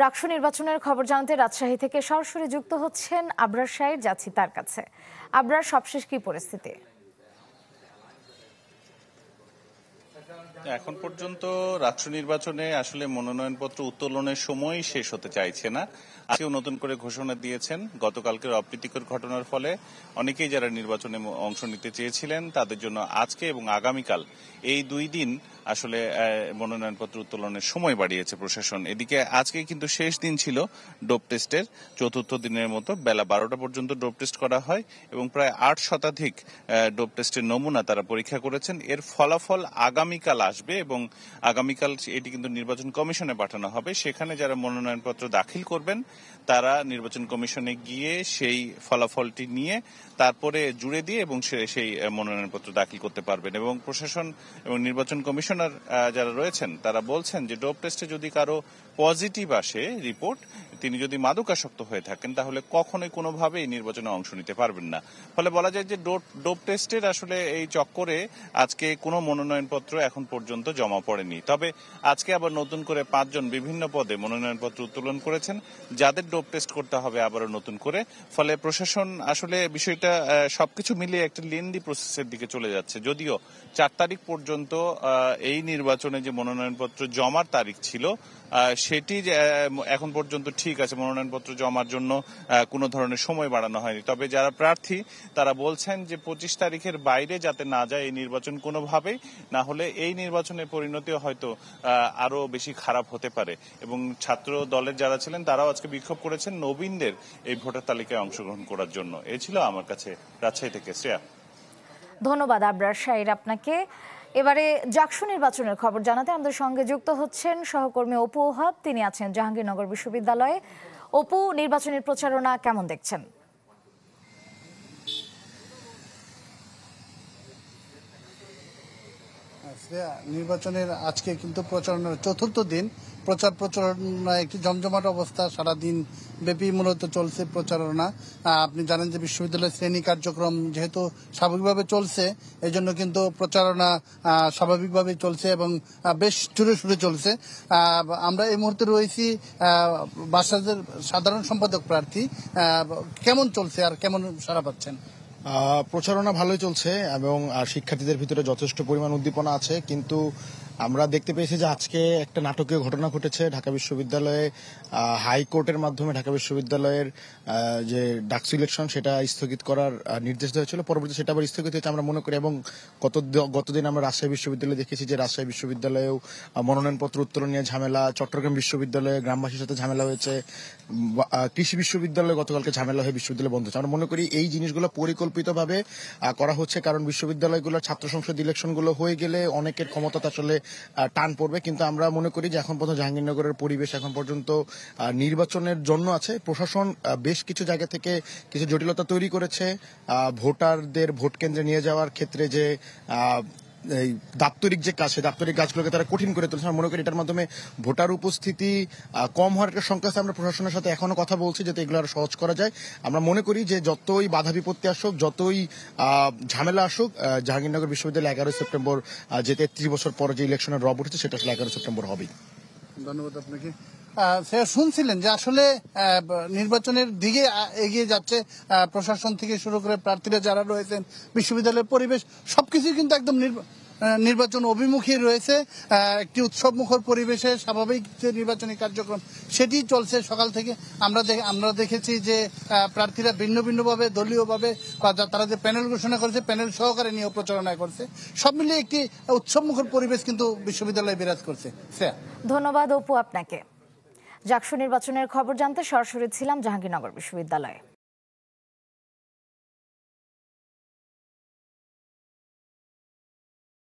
রাকসু নির্বাচনের খবর জানতে রাজশাহী থেকে সরাসরি যুক্ত হচ্ছেন আবরার সাইদ, যাচ্ছি তার কাছে। আবরার, সবশেষ কি পরিস্থিতি? এখন পর্যন্ত রাষ্ট্র নির্বাচনে আসলে মনোনয়নপত্র উত্তোলনের সময় শেষ হতে চাইছে না। আজকেও নতুন করে ঘোষণা দিয়েছেন। গতকালকের অপ্রীতিকর ঘটনার ফলে অনেকেই যারা নির্বাচনে অংশ নিতে চেয়েছিলেন তাদের জন্য আজকে এবং আগামীকাল এই 2 দিন আসলে মনোনয়নপত্র উত্তোলনের সময় বাড়িয়েছে প্রশাসন। এদিকে আজকে কিন্তু শেষ দিন ছিল ডোপ টেস্টের, চতুর্থ দিনের মতো বেলা 12টা পর্যন্ত ডোপ টেস্ট করা হয় এবং প্রায় 8 শতাধিক ডোপ টেস্টের নমুনা তারা পরীক্ষা করেছেন। এর ফলাফল আগামীকাল আসবে এবং আগামীকাল এটি কিন্তু নির্বাচন কমিশনে পাঠানো হবে। সেখানে যারা মনোনয়নপত্র দাখিল করবেন তারা নির্বাচন কমিশনে গিয়ে সেই ফলাফলটি নিয়ে তারপরে জুড়ে দিয়ে এবং সেই মনোনয়নপত্র দাখিল করতে পারবেন। এবং প্রশাসন এবং নির্বাচন কমিশনার যারা রয়েছেন তারা বলছেন যে ডোপ টেস্টে যদি কারো পজিটিভ আসে রিপোর্ট, তিনি যদি মাদকাসক্ত হয়ে থাকেন তাহলে কখনোই কোনোভাবেই নির্বাচনে অংশ নিতে পারবেন না। ফলে বলা যায় যে ডোপ টেস্টের আসলে এই চক্করে আজকে কোনো মনোনয়নপত্র এখন পর্যন্ত জমা পড়েনি। তবে আজকে আবার নতুন করে 5 জন বিভিন্ন পদে মনোনয়নপত্র উত্তোলন করেছেন, যাদের ডোপ টেস্ট করতে হবে আবারও নতুন করে। ফলে প্রশাসন আসলে বিষয়টা সবকিছু মিলিয়ে একটা লেন্দি প্রসেসের দিকে চলে যাচ্ছে। যদিও 4 তারিখ পর্যন্ত এই নির্বাচনে যে মনোনয়নপত্র জমার তারিখ ছিল সেটি এখন পর্যন্ত ঠিক আছে, মনোনয়নপত্র জমার জন্য কোনো ধরনের সময় বাড়ানো হয়নি। তবে যারা প্রার্থী তারা বলছেন যে 25 তারিখের বাইরে যাতে না যায় এই নির্বাচন কোনোভাবেই, না হলে এই নির্বাচনের পরিণতিও হয়তো আরো বেশি খারাপ হতে পারে। এবং ছাত্র দলের যারা ছিলেন তারাও আজকে বিক্ষোভ করেছেন নবীনদের এই ভোটার তালিকায় অংশগ্রহণ করার জন্য। এই ছিল আমার কাছে রাজশাহী থেকে শ্রেয়া। ধন্যবাদ আবরার সাইদ আপনাকে। এবারে জাকসু নির্বাচনের খবর জানাতে আমাদের সঙ্গে যুক্ত হচ্ছেন সহকর্মী অপু ওহাব, তিনি আছেন জাহাঙ্গীরনগর বিশ্ববিদ্যালয়ে। অপু, নির্বাচনের প্রচারণা কেমন দেখছেন? নির্বাচনের আজকে কিন্তু প্রচারণার 4র্থ দিন। প্রচারণা একটি জমজমাট অবস্থা, সারাদিন ব্যাপী মূলত চলছে প্রচারণা। আপনি জানেন যে বিশ্ববিদ্যালয়ের শ্রেণী কার্যক্রম যেহেতু স্বাভাবিকভাবে চলছে, এই জন্য কিন্তু প্রচারণা স্বাভাবিকভাবে চলছে এবং বেশ জোরে সোরে চলছে। আমরা এই মুহূর্তে রয়েছি বাসাদের সাধারণ সম্পাদক প্রার্থী। কেমন চলছে আর কেমন সাড়া পাচ্ছেন? প্রচারণা ভালোই চলছে এবং শিক্ষার্থীদের ভিতরে যথেষ্ট পরিমাণ উদ্দীপনা আছে, কিন্তু আমরা দেখতে পেয়েছি যে আজকে একটা নাটকীয় ঘটনা ঘটেছে ঢাকা বিশ্ববিদ্যালয়ে। হাইকোর্টের মাধ্যমে ঢাকা বিশ্ববিদ্যালয়ের যে ডাকসু ইলেকশন সেটা স্থগিত করার নির্দেশ দেওয়া হয়েছিল, পরবর্তী সেটা আবার স্থগিত হয়েছে আমরা মনে করি। এবং গতদিন আমরা রাজশাহী বিশ্ববিদ্যালয়ে দেখেছি যে রাজশাহী বিশ্ববিদ্যালয়েও মনোনয়নপত্র উত্তোলন নিয়ে ঝামেলা, চট্টগ্রাম বিশ্ববিদ্যালয়ে গ্রামবাসীর সাথে ঝামেলা হয়েছে, কৃষি বিশ্ববিদ্যালয়ে গতকালকে ঝামেলা হয়ে বিশ্ববিদ্যালয় বন্ধ হচ্ছে। আমরা মনে করি এই জিনিসগুলো পরিকল্পিতভাবে করা হচ্ছে, কারণ বিশ্ববিদ্যালয়গুলোর ছাত্র সংসদ ইলেকশনগুলো হয়ে গেলে অনেকের ক্ষমতা আসলে টান পড়বে। কিন্তু আমরা মনে করি যে এখন পর্যন্ত জাহাঙ্গীরনগরের পরিবেশ এখন পর্যন্ত নির্বাচনের জন্য আছে। প্রশাসন বেশ কিছু জায়গা থেকে কিছু জটিলতা তৈরি করেছে। ভোটারদের ভোট কেন্দ্রে নিয়ে যাওয়ার ক্ষেত্রে যে এই দাপ্তরিক যে কাজ, সেই দাপ্তরিক কাজগুলোকে তারা কঠিন করে তুলছে। আমরা মনে করি এটার মাধ্যমে ভোটার উপস্থিতি কম হওয়ার একটা সংখ্যা আছে। আমরা প্রশাসনের সাথে এখনো কথা বলছি যাতে এগুলো আরো সহজ করা যায়। আমরা মনে করি যে যতই বাধা বিপত্তি আসুক, যতই ঝামেলা আসুক, জাহাঙ্গীরনগর বিশ্ববিদ্যালয় 11 সেপ্টেম্বর যে 33 বছর পর যে ইলেকশনের রব উঠেছে সেটা আসলে 11 সেপ্টেম্বর হবেই। ধন্যবাদ আপনাকে। শুনছিলেন যে আসলে নির্বাচনের দিকে এগিয়ে যাচ্ছে প্রশাসন থেকে শুরু করে প্রার্থীরা যারা রয়েছেন, বিশ্ববিদ্যালয়ের পরিবেশ সবকিছু কিন্তু একদম নির্বাচন অভিমুখী রয়েছে। একটি উৎসবমুখর পরিবেশে স্বাভাবিক যে নির্বাচনী কার্যক্রম সেটি চলছে সকাল থেকে। আমরা দেখেছি যে প্রার্থীরা ভিন্ন ভিন্নভাবে দলীয়ভাবে বা তারা যে প্যানেল ঘোষণা করেছে প্যানেল সহকারে নিয়ে প্রচারণা করছে। সব মিলিয়ে একটি উৎসবমুখর পরিবেশ কিন্তু বিশ্ববিদ্যালয়ে বিরাজ করছে। ধন্যবাদ অপু আপনাকে। জাকসু নির্বাচনের খবর জানতে সরাসরি ছিলাম জাহাঙ্গীরনগর বিশ্ববিদ্যালয়ে।